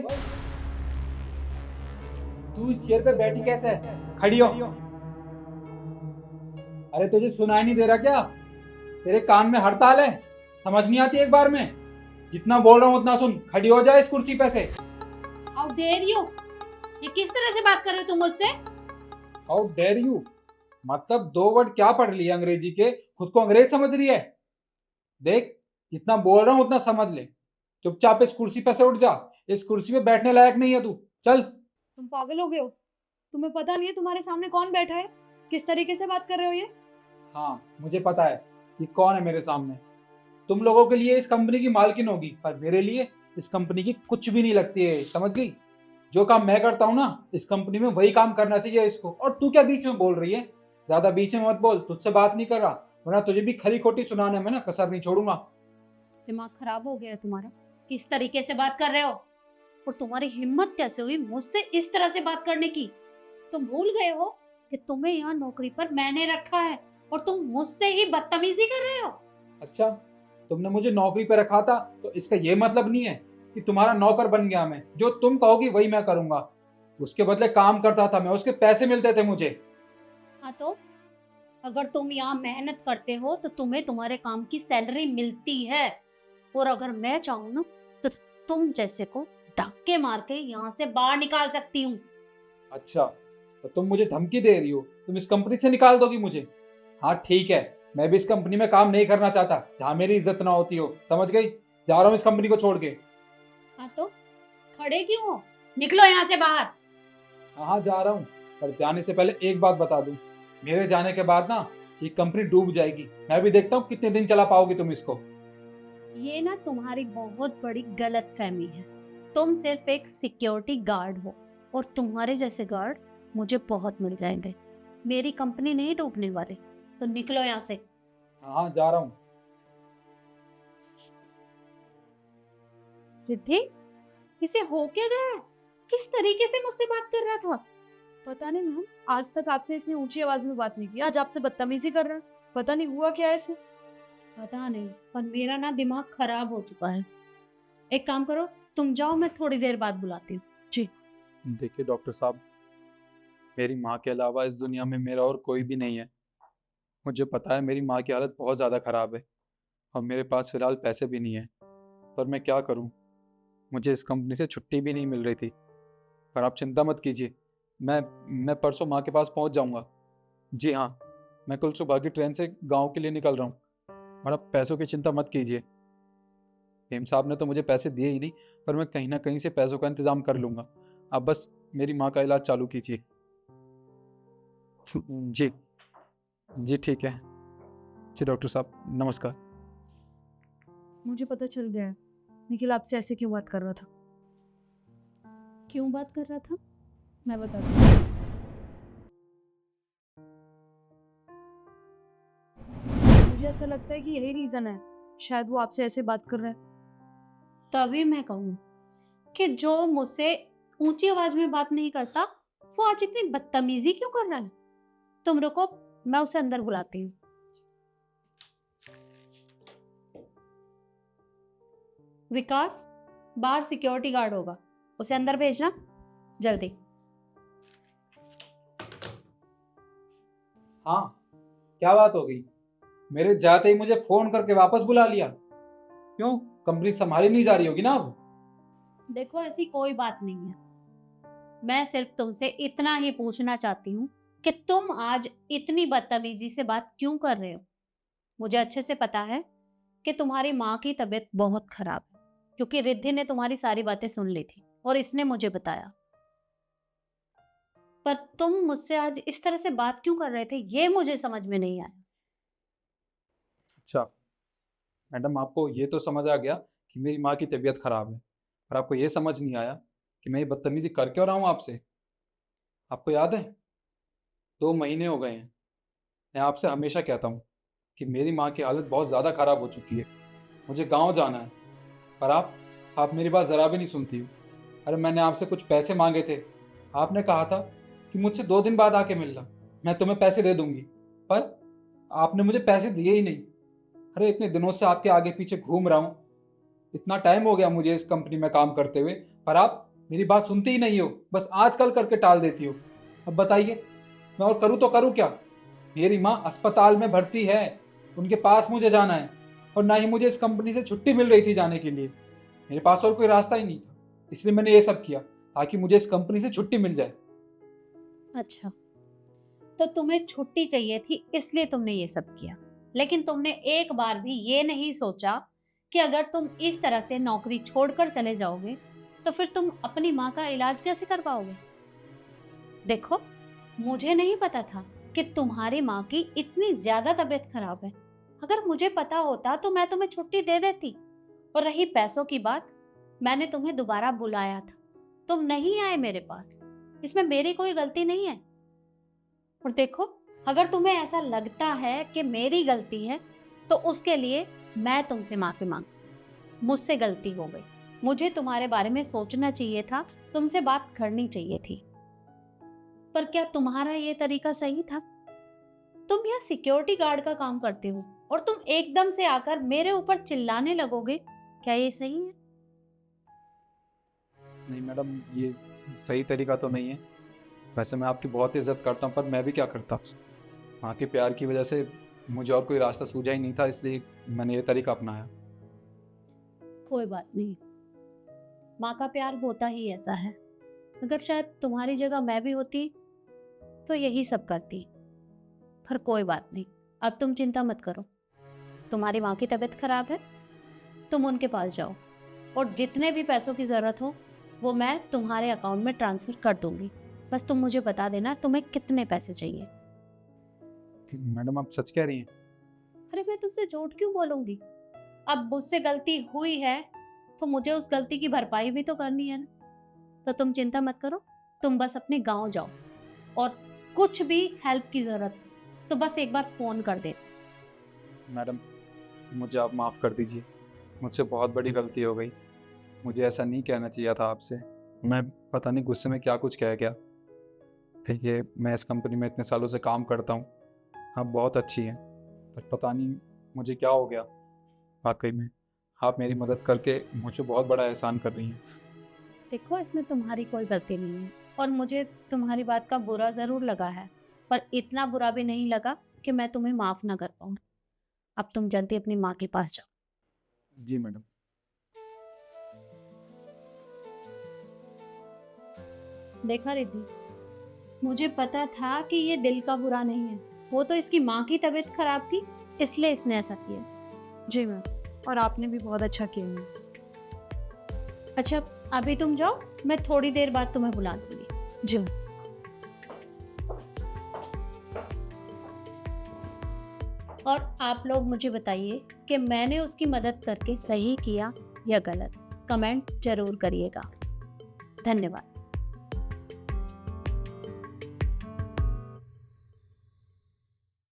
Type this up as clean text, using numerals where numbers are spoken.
ओए, तू इस चेयर पे बैठी कैसे है? खड़ी हो। अरे तुझे सुनाई नहीं दे रहा क्या? तेरे कान में हड़ताल है? समझ नहीं आती एक बार में? जितना बोल रहा हूँ उतना सुन। खड़ी हो जाए इस कुर्सी पे से। हाउ डेयर यू, ये किस तरह से बात कर रहे हो तुम मुझसे? How dare you? मतलब दो वर्ड क्या पढ़ लिए अंग्रेजी के, खुद को अंग्रेज समझ रही है? देख, जितना बोल रहा हूँ उतना समझ ले। चुपचाप इस कुर्सी पे से उठ जा। इस कुर्सी पे बैठने लायक नहीं है तू। चल। तुम पागल हो गए हो? तुम्हें पता नहीं है तुम्हारे सामने कौन बैठा है? किस तरीके से बात कर रहे हो ये? हाँ, मुझे पता है कि कौन है मेरे सामने। तुम लोगों के लिए इस कंपनी की मालकिन होगी, पर मेरे लिए इस कंपनी की कुछ भी नहीं लगती है, समझ गई? जो काम मैं करता हूँ ना इस कंपनी में, वही काम करना चाहिए इसको। और तू क्या बीच में बोल रही है? ज्यादा बीच में मत बोल, तुझसे बात नहीं कर रहा, वरना तुझे भी खरी खोटी सुनाने में ना कसर नहीं छोड़ूंगा। दिमाग खराब हो गया है तुम्हारा? किस तरीके से बात कर रहे हो? और तुम्हारी हिम्मत कैसे हुई मुझसे इस तरह से बात करने की? तुम भूल गए हो कि तुम्हें यहाँ नौकरी पर मैंने रखा है और तुम मुझसे ही बदतमीजी कर रहे हो? अच्छा, तुमने मुझे नौकरी पे रखा था तो इसका ये मतलब नहीं है कि तुम्हारा नौकर बन गया मैं। जो तुम कहोगी वही मैं करूंगा। उसके बदले काम करता था मैं, उसके पैसे मिलते थे मुझे। हाँ तो अगर तुम यहाँ मेहनत करते हो तो तुम्हें तुम्हारे काम की सैलरी मिलती है। और अगर मैं चाहूँ ना तो तुम जैसे को धक्के मार के यहाँ से बाहर निकाल सकती हूँ। अच्छा, तो तुम मुझे धमकी दे रही हो? तुम इस कंपनी से निकाल दोगी मुझे? हाँ ठीक है, मैं भी इस कंपनी में काम नहीं करना चाहता जहाँ मेरी इज्जत ना होती हो, समझ गई? जा रहा हूँ इस कंपनी को छोड़ के। हाँ तो खड़े क्यों हो? निकलो यहाँ से बाहर। हाँ हाँ, जा रहा हूँ। पर जाने से पहले एक बात बता दूं, मेरे जाने के बाद ना ये कंपनी डूब जाएगी। मैं भी देखता हूँ कितने दिन चला पाओगी तुम इसको। ये ना तुम्हारी बहुत बड़ी गलत फहमी है। तुम सिर्फ एक सिक्योरिटी गार्ड हो और तुम्हारे जैसे गार्ड मुझे बहुत मिल जाएंगे। मेरी कंपनी नहीं डूबने वाली, तो निकलो यहाँ से। हाँ हाँ, जा रहा हूँ। रिद्धि, इसे हो क्या गया है? किस तरीके से मुझसे बात कर रहा था? पता नहीं मैम, आज तक आपसे इसने ऊंची आवाज में बात नहीं की, आज आपसे बदतमीजी कर रहा है। पता नहीं हुआ क्या है इसमें। पता नहीं, पर मेरा ना दिमाग खराब हो चुका है। एक काम करो, तुम जाओ, मैं थोड़ी देर बाद बुलाती हूँ। जी। देखिए डॉक्टर साहब, मेरी माँ के अलावा इस दुनिया में मेरा और कोई भी नहीं है। मुझे पता है मेरी माँ की हालत बहुत ज़्यादा ख़राब है और मेरे पास फ़िलहाल पैसे भी नहीं है। पर मैं क्या करूँ? मुझे इस कंपनी से छुट्टी भी नहीं मिल रही थी। पर आप चिंता मत कीजिए, मैं परसों माँ के पास पहुँच जाऊँगा। जी हाँ, मैं कल सुबह की ट्रेन से गाँव के लिए निकल रहा हूँ। और आप पैसों की चिंता मत कीजिए। हेम साहब ने तो मुझे पैसे दिए ही नहीं, पर मैं कहीं ना कहीं से पैसों का इंतज़ाम कर लूँगा। आप बस मेरी माँ का इलाज चालू कीजिए। जी जी ठीक है। जी डॉक्टर साहब, नमस्कार। मुझे पता चल गया है निखिल आपसे ऐसे क्यों बात कर रहा था। क्यों बात कर रहा था? मैं बताती हूँ। मुझे ऐसा लगता है कि यही रीजन है, शायद वो आपसे ऐसे बात कर रहा है। तभी मैं कहूँ कि जो मुझसे ऊंची आवाज में बात नहीं करता, वो आज इतनी बदतमीजी क्यों कर रहा है? तुम रुको, मैं उसे अंदर बुलाती हूँ। विकास, बाहर सिक्योरिटी गार्ड होगा, उसे अंदर भेजना जल्दी। हाँ, क्या बात हो गई? मेरे जाते ही मुझे फ़ोन करके वापस बुला लिया? क्यों, कंपनी संभाली नहीं जा रही होगी ना अब? देखो, ऐसी कोई बात नहीं है। मैं सिर्फ तुमसे इतना ही पूछना चाहती हूँ कि तुम आज इतनी बदतमीजी से बात क्यों कर रहे हो? मुझे अच्छे से पता है कि तुम्हारी माँ की तबीयत बहुत खराब है, क्योंकि रिद्धि ने तुम्हारी सारी बातें सुन ली थी और इसने मुझे बताया। पर तुम मुझसे आज इस तरह से बात क्यों कर रहे थे, ये मुझे समझ में नहीं आया। अच्छा मैडम, आपको ये तो समझ आ गया कि मेरी माँ की तबीयत खराब है, पर आपको ये समझ नहीं आया कि मैं ये बदतमीजी कर क्यों रहा हूँ आपसे। आपको याद है, 2 महीने हो गए हैं मैं आपसे हमेशा कहता हूँ कि मेरी माँ की हालत बहुत ज़्यादा ख़राब हो चुकी है, मुझे गांव जाना है। पर आप मेरी बात ज़रा भी नहीं सुनती हो। अरे मैंने आपसे कुछ पैसे मांगे थे, आपने कहा था कि मुझसे 2 दिन बाद आके मिलना, मैं तुम्हें पैसे दे दूंगी। पर आपने मुझे पैसे दिए ही नहीं। अरे इतने दिनों से आपके आगे पीछे घूम रहा हूँ, इतना टाइम हो गया मुझे इस कंपनी में काम करते हुए, पर आप मेरी बात सुनती ही नहीं हो, बस आजकल करके टाल देती हो। अब बताइए मैं और करूँ तो करूँ क्या? मेरी माँ अस्पताल में भर्ती है, उनके पास मुझे जाना है, और ना ही मुझे इस कंपनी से छुट्टी मिल रही थी जाने के लिए। मेरे पास और कोई रास्ता ही नहीं था, इसलिए मैंने ये सब किया ताकि मुझे इस कंपनी से छुट्टी मिल जाए। अच्छा, तो तुम्हें छुट्टी चाहिए थी इसलिए तुमने ये सब किया, लेकिन तुमने एक बार भी ये नहीं सोचा कि अगर तुम इस तरह से नौकरी छोड़कर चले जाओगे तो फिर तुम अपनी माँ का इलाज कैसे कर पाओगे? देखो, मुझे नहीं पता था कि तुम्हारी माँ की इतनी ज्यादा तबीयत खराब है। अगर मुझे पता होता तो मैं तुम्हें छुट्टी दे देती। और रही पैसों की बात, मैंने तुम्हें दोबारा बुलाया था, तुम नहीं आए मेरे पास, इसमें मेरी कोई गलती नहीं है। और देखो, अगर तुम्हें ऐसा लगता है कि मेरी गलती है तो उसके लिए मैं तुमसे माफी मांगती। मुझसे गलती हो गई, मुझे तुम्हारे बारे में सोचना चाहिए था, तुमसे बात करनी चाहिए थी। पर क्या तुम्हारा ये तरीका सही था? तुम यहाँ सिक्योरिटी गार्ड का काम करते हो और तुम एकदम से आकर मेरे ऊपर चिल्लाने लगोगे, क्या ये सही है? नहीं मैडम, ये सही तरीका तो नहीं है। वैसे मैं आपकी बहुत इज्जत करता हूँ, पर मैं भी क्या करता। माँ के प्यार की वजह से मुझे और कोई रास्ता सूझा ही नहीं था, इसलिए मैंने ये तरीका अपनाया। कोई बात नहीं, माँ का प्यार होता ही ऐसा है। अगर शायद तुम्हारी जगह मैं भी होती तो यही सब करती। पर कोई बात नहीं, अब तुम चिंता मत करो। तुम्हारी माँ की तबीयत खराब है, तुम उनके पास जाओ और जितने भी पैसों की ज़रूरत हो वो मैं तुम्हारे अकाउंट में ट्रांसफ़र कर दूंगी। बस तुम मुझे बता देना तुम्हें कितने पैसे चाहिए। मैडम आप सच कह रही हैं? अरे मैं तुमसे झूठ क्यों बोलूंगी? अब मुझसे गलती हुई है तो मुझे उस गलती की भरपाई भी तो करनी है ना। तो तुम चिंता मत करो, तुम बस अपने गांव जाओ और कुछ भी हेल्प की ज़रूरत हो तो बस एक बार फ़ोन कर दे। मैडम मुझे आप माफ़ कर दीजिए, मुझसे बहुत बड़ी गलती हो गई। मुझे ऐसा नहीं कहना चाहिए था आपसे। मैं पता नहीं गुस्से में क्या कुछ कह गया। देखिए मैं इस कंपनी में इतने सालों से काम करता हूँ, आप बहुत अच्छी हैं, पर पता नहीं मुझे क्या हो गया। वाकई में आप मेरी मदद करके मुझे बहुत बड़ा एहसान कर रही हैं। देखो, इसमें तुम्हारी कोई गलती नहीं है और मुझे तुम्हारी बात का बुरा ज़रूर लगा है, पर इतना बुरा भी नहीं लगा कि मैं तुम्हें माफ़ ना कर पाऊँ। अब तुम जल्दी अपनी माँ के पास जाओ। जी मैडम। देखा रिद्धि, मुझे पता था कि ये दिल का बुरा नहीं है, वो तो इसकी माँ की तबीयत खराब थी इसलिए इसने ऐसा किया। जी मैम, और आपने भी बहुत अच्छा किया मैम। अच्छा, अभी तुम जाओ, मैं थोड़ी देर बाद तुम्हें बुला दूंगी। जी मैम। और आप लोग मुझे बताइए कि मैंने उसकी मदद करके सही किया या गलत। कमेंट जरूर करिएगा। धन्यवाद।